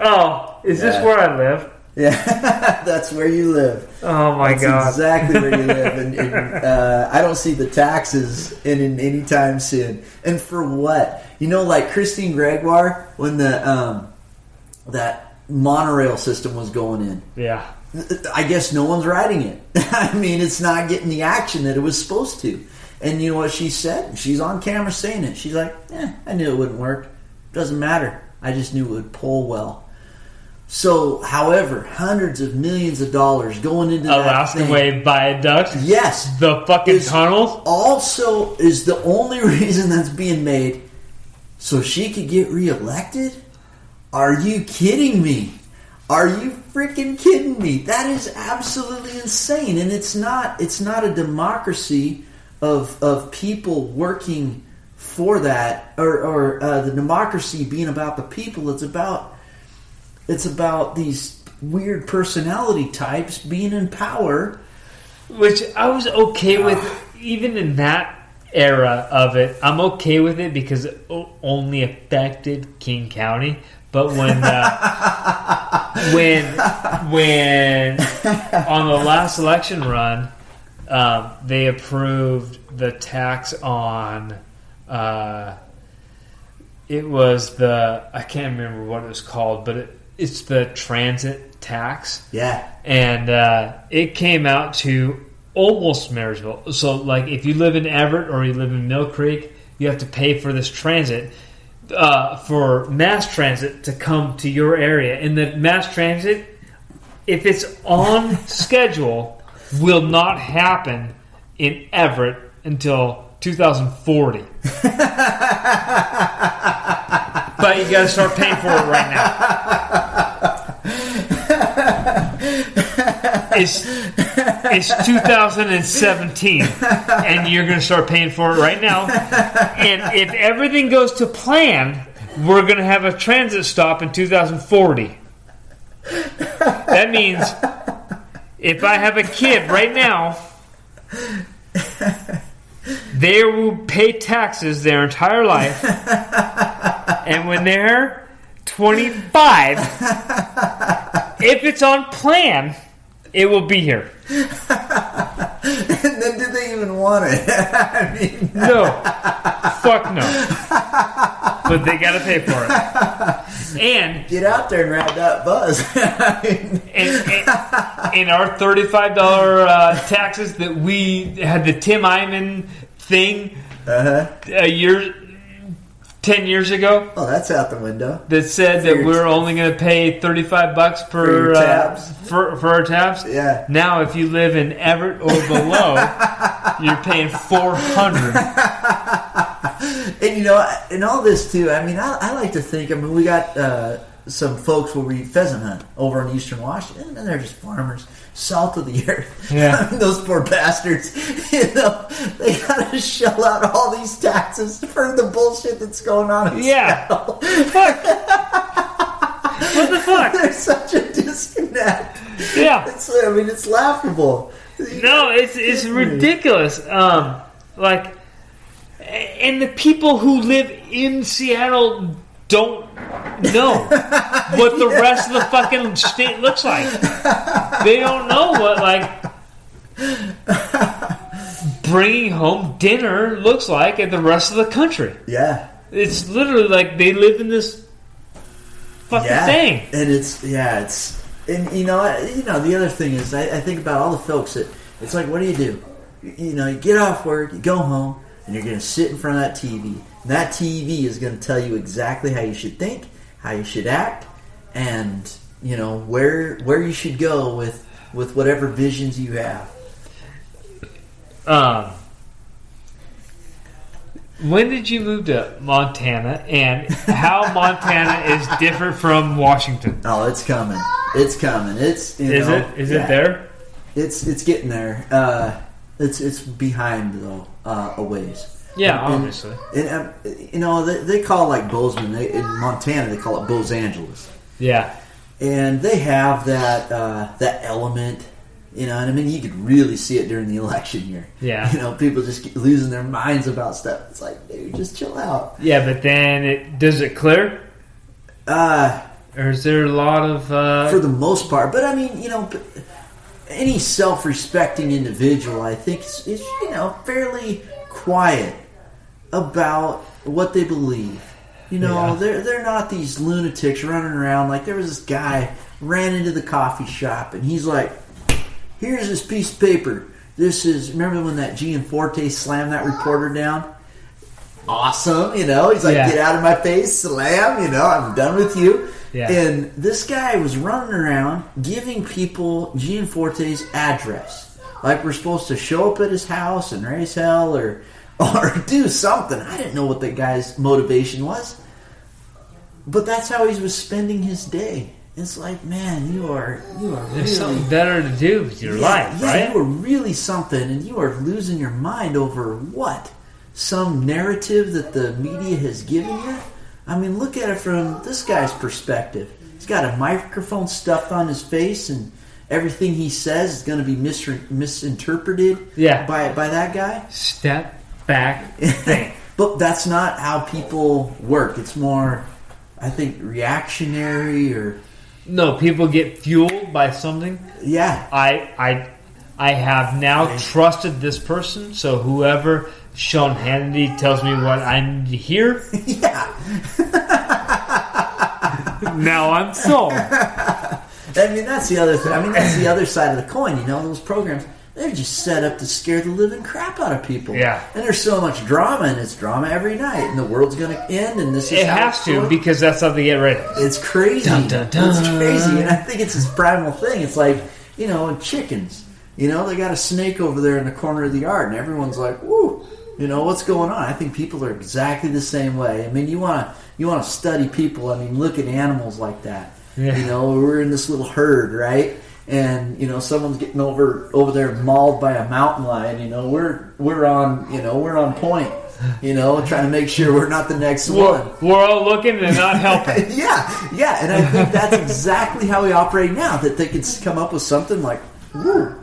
Oh, is this where I live? Yeah, that's where you live. Oh my God! That's exactly where you live, and I don't see the taxes in any time soon. And for what? Like Christine Gregoire, when the that monorail system was going in. Yeah. I guess no one's riding it. I mean, it's not getting the action that it was supposed to. And you know what she said? She's on camera saying it. She's like, I knew it wouldn't work. Doesn't matter. I just knew it would pull well. So, however, hundreds of millions of dollars going into Alaska Way Viaduct? Yes. The fucking tunnels? Also is the only reason that's being made so she could get reelected? Are you kidding me? Are you freaking kidding me? That is absolutely insane. And it's not a democracy of people working for that or the democracy being about the people. It's about these weird personality types being in power. Which I was okay with even in that era of it. I'm okay with it because it only affected King County. But when on the last election run, they approved the tax on it was I can't remember what it was called, but it's the transit tax. Yeah, and it came out to almost Marysville. So, like, if you live in Everett or you live in Mill Creek, you have to pay for this transit. For mass transit to come to your area. And the mass transit, if it's on schedule, will not happen in Everett until 2040. But you got to start paying for it right now. It's 2017, and you're going to start paying for it right now. And if everything goes to plan, we're going to have a transit stop in 2040. That means if I have a kid right now, they will pay taxes their entire life, and when they're 25, if it's on plan, it will be here. And then do they even want it? I mean, no. Fuck no. But they gotta pay for it. And get out there and ride that bus. and our $35 taxes that we had, the Tim Eyman thing a year 10 years ago. Oh, that's out the window. That said that we're only going to pay $35 per tabs. For our tabs. Yeah. Now, if you live in Everett or below, you're paying $400. And in all this too, I mean, I like to think. I mean, we got some folks where we pheasant hunt over in Eastern Washington, and they're just farmers, salt of the earth. Yeah. Those poor bastards. They gotta shell out all these taxes for the bullshit that's going on. Yeah. Fuck. What the fuck? There's such a disconnect. Yeah. It's laughable. No, it's ridiculous. And the people who live in Seattle don't know what the rest of the fucking state looks like. They don't know what, bringing home dinner looks like in the rest of the country. Yeah. It's literally like they live in this fucking thing. And and the other thing is I think about all the folks that it's like, what do? You get off work, you go home, and you're going to sit in front of that TV. And that TV is going to tell you exactly how you should think, how you should act, and where you should go with whatever visions you have. When did you move to Montana, and how Montana is different from Washington? Oh, it's coming. It's coming. Is it there? It's getting there. It's behind though a ways. Yeah, obviously. And they call it Bozeman. In Montana, they call it Bose Angeles. Yeah. And they have that element. And I mean, you could really see it during the election year. Yeah. People just get losing their minds about stuff. It's like, dude, just chill out. Yeah, but then does it clear? or is there a lot of for the most part? But I mean, any self-respecting individual, I think, is fairly quiet about what they believe. They're not these lunatics running around. Like, there was this guy ran into the coffee shop, and he's like, "Here's this piece of paper. This is." Remember when that Gianforte slammed that reporter down? Awesome, he's like, "Get out of my face, slam, I'm done with you." Yeah. And this guy was running around giving people Gianforte's address. Like, we're supposed to show up at his house and raise hell or do something. I didn't know what that guy's motivation was. But that's how he was spending his day. It's like, man, you are there's really something better to do with your life, right? Yeah, you are really something, and you are losing your mind over what? Some narrative that the media has given you? I mean, look at it from this guy's perspective. He's got a microphone stuffed on his face, and everything he says is going to be misinterpreted by that guy. Step back, think. But that's not how people work. It's more, I think, reactionary or... No, people get fueled by something. Yeah. I have now trusted this person, so whoever Sean Hannity tells me what I need to hear. Yeah. Now I'm sold. I mean, that's the other thing. I mean, that's the other side of the coin. Those programs, they're just set up to scare the living crap out of people. Yeah. And there's so much drama, and it's drama every night, and the world's going to end, and this is it how has it's to going. Because that's how they get ratings. It's crazy. Dun, dun, dun. It's crazy, and I think it's this primal thing. It's like, chickens. They got a snake over there in the corner of the yard, and everyone's like, "Woo!" What's going on? I think people are exactly the same way. I mean, you want to study people. I mean, look at animals like that. Yeah. We're in this little herd, right? And someone's getting over there mauled by a mountain lion. We're on point. Trying to make sure we're not the next one. We're all looking and not helping. yeah, and I think that's exactly how we operate now. That they could come up with something like, "Woo,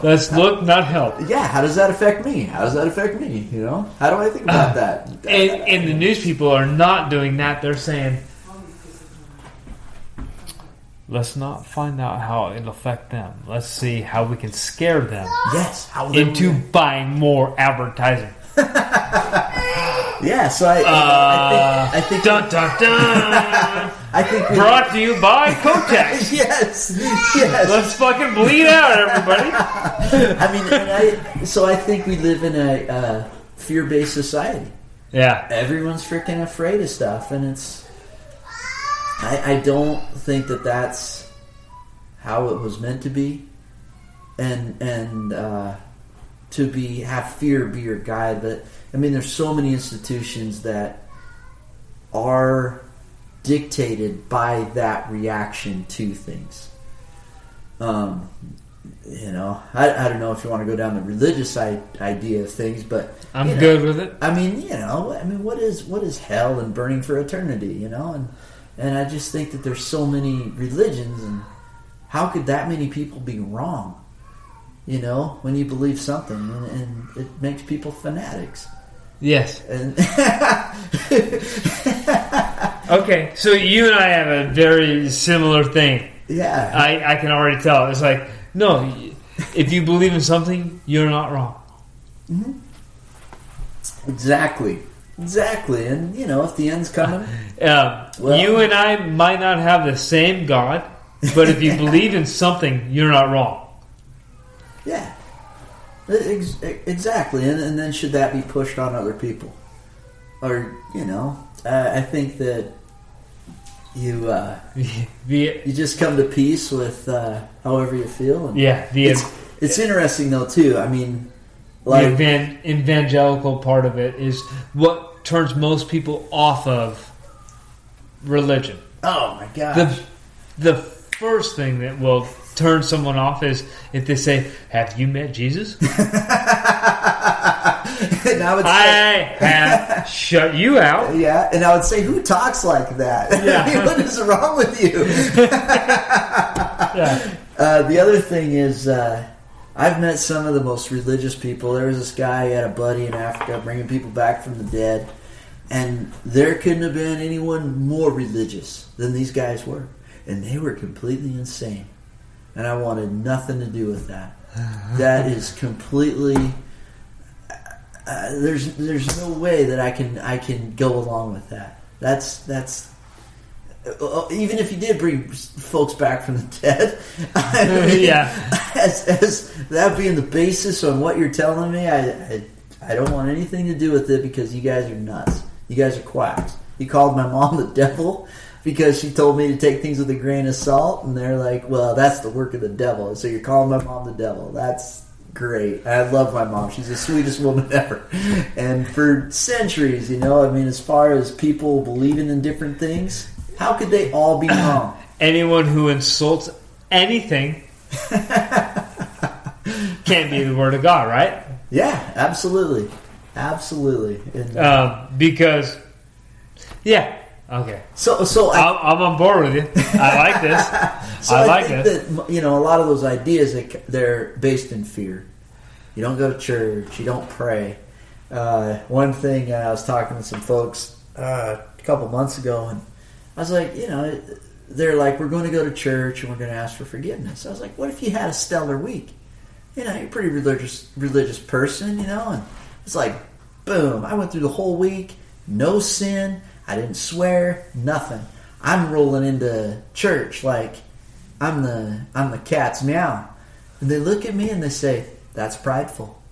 let's look, not help." Yeah, how does that affect me? How does that affect me? How do I think about that? And the news people are not doing that. They're saying, let's not find out how it'll affect them. Let's see how we can scare them into buying more advertising. Yeah, so I think dun dun dun. I think brought to you by Kotex. yes. Let's fucking bleed out, everybody. I mean, I think we live in a fear-based society. Yeah, everyone's freaking afraid of stuff, and it's. I don't think that that's how it was meant to be, and to have fear be your guide. But I mean, there's so many institutions that are dictated by that reaction to things. I don't know if you want to go down the religious idea of things, but I'm good with it. I mean, what is hell and burning for eternity? And I just think that there's so many religions, and how could that many people be wrong? When you believe something, and it makes people fanatics. Yes. And okay, so you and I have a very similar thing. Yeah. I can already tell. It's like, no, if you believe in something, you're not wrong. Mm-hmm. Exactly. And if the end's coming, you and I might not have the same God, but if you believe in something, you're not wrong. Yeah, exactly. And then should that be pushed on other people, or I think that you just come to peace with however you feel. And it's interesting though too. I mean. Like the evangelical part of it is what turns most people off of religion. Oh my gosh. The first thing that will turn someone off is if they say, "Have you met Jesus?" And I have shut you out. Yeah, and I would say, who talks like that? Yeah. What is wrong with you? Yeah. The other thing is, I've met some of the most religious people. There was this guy, he had a buddy in Africa bringing people back from the dead. And there couldn't have been anyone more religious than these guys were. And they were completely insane. And I wanted nothing to do with that. That is completely... there's no way that I can go along with that. That's even if you did bring folks back from the dead, I mean, as that being the basis on what you're telling me, I don't want anything to do with it because you guys are nuts. You guys are quacks. You called my mom the devil because she told me to take things with a grain of salt, and they're like, well, that's the work of the devil. So you're calling my mom the devil. That's great. I love my mom. She's the sweetest woman ever. And for centuries, as far as people believing in different things, how could they all be wrong? Anyone who insults anything can't be the word of God, right? Yeah, absolutely. Absolutely. Because, yeah, okay. So I'm on board with you. I like this. So I like think this. that, a lot of those ideas, they're based in fear. You don't go to church. You don't pray. One thing, I was talking to some folks a couple months ago, and I was like, they're like, we're going to go to church and we're going to ask for forgiveness. I was like, what if you had a stellar week? You're a pretty religious person, and it's like, boom, I went through the whole week, no sin, I didn't swear, nothing. I'm rolling into church like I'm the cat's meow. And they look at me and they say, that's prideful.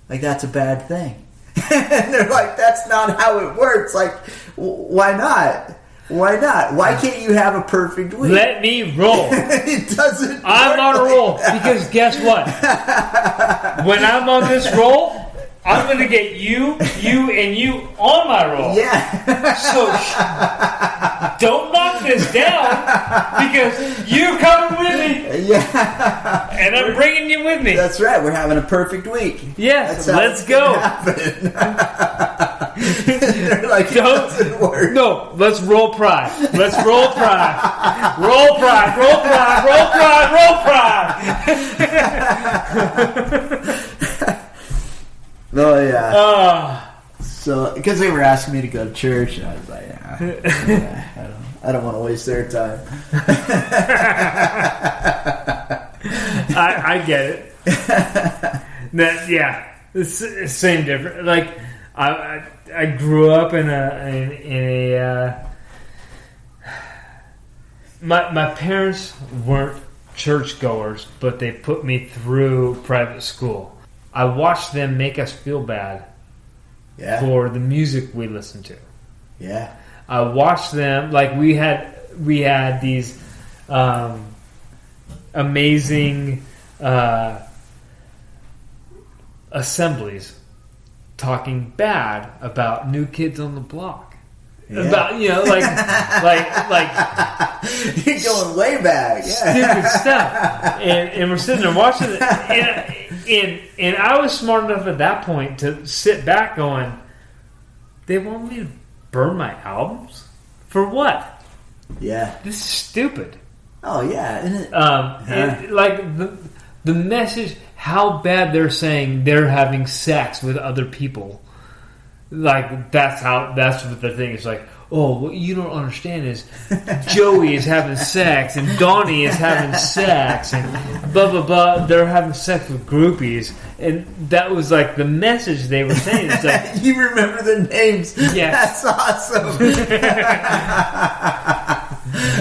Like, that's a bad thing. And they're like, that's not how it works. Like, why not? Why not? Why can't you have a perfect week? Let me roll. It doesn't. I'm on a roll because guess what? When I'm on this roll, I'm going to get you, and you on my roll. Yeah. So don't knock this down because you're coming with me. Yeah. And I'm bringing you with me. That's right. We're having a perfect week. Yes. Let's go. They're like, it doesn't work. No, let's roll pride. Let's roll pride. Roll pride. Roll pride. Roll pride. Roll pride. Oh, yeah. So, because they were asking me to go to church, and I was like, I don't want to waste their time. I get it. It's the same difference. Like, I grew up in a my parents weren't churchgoers, but they put me through private school. I watched them make us feel bad for the music we listened to. Yeah. I watched them, like we had these amazing assemblies talking bad about New Kids on the Block. Yeah. About, like you're going way back. Stupid stuff. And we're sitting there watching it. And I was smart enough at that point to sit back going, they want me to burn my albums? For what? Yeah. This is stupid. Oh, yeah. And like the message, how bad they're saying they're having sex with other people. Like, that's what the thing is. Like, oh, what you don't understand is Joey is having sex and Donnie is having sex and blah, blah, blah. They're having sex with groupies. And that was like the message they were saying. It's like, you remember the names. Yes. That's awesome.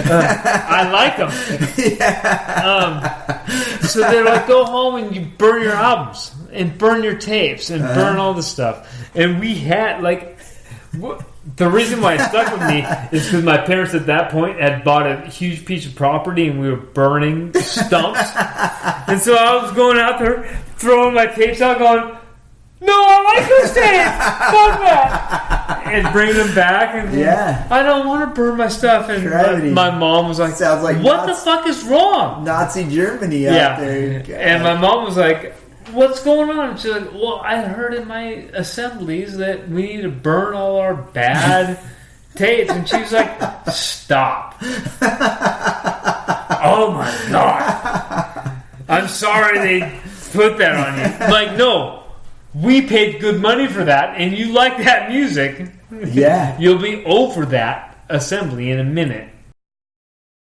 I like them. Yeah. So they're like, go home and you burn your albums and burn your tapes and burn all this stuff. And we had, like, the reason why it stuck with me is because my parents at that point had bought a huge piece of property and we were burning stumps. And so I was going out there throwing my tapes out going, no, I like those tapes! Fuck that! And bringing them back. And I don't want to burn my stuff. And my mom was like, sounds like what the fuck is wrong? Nazi Germany out there. God. And my mom was like, what's going on? And she's like, well, I heard in my assemblies that we need to burn all our bad tapes. And she was like, stop. Oh my God. I'm sorry they put that on you. Like, no, we paid good money for that and you like that music. Yeah. You'll be over that assembly in a minute.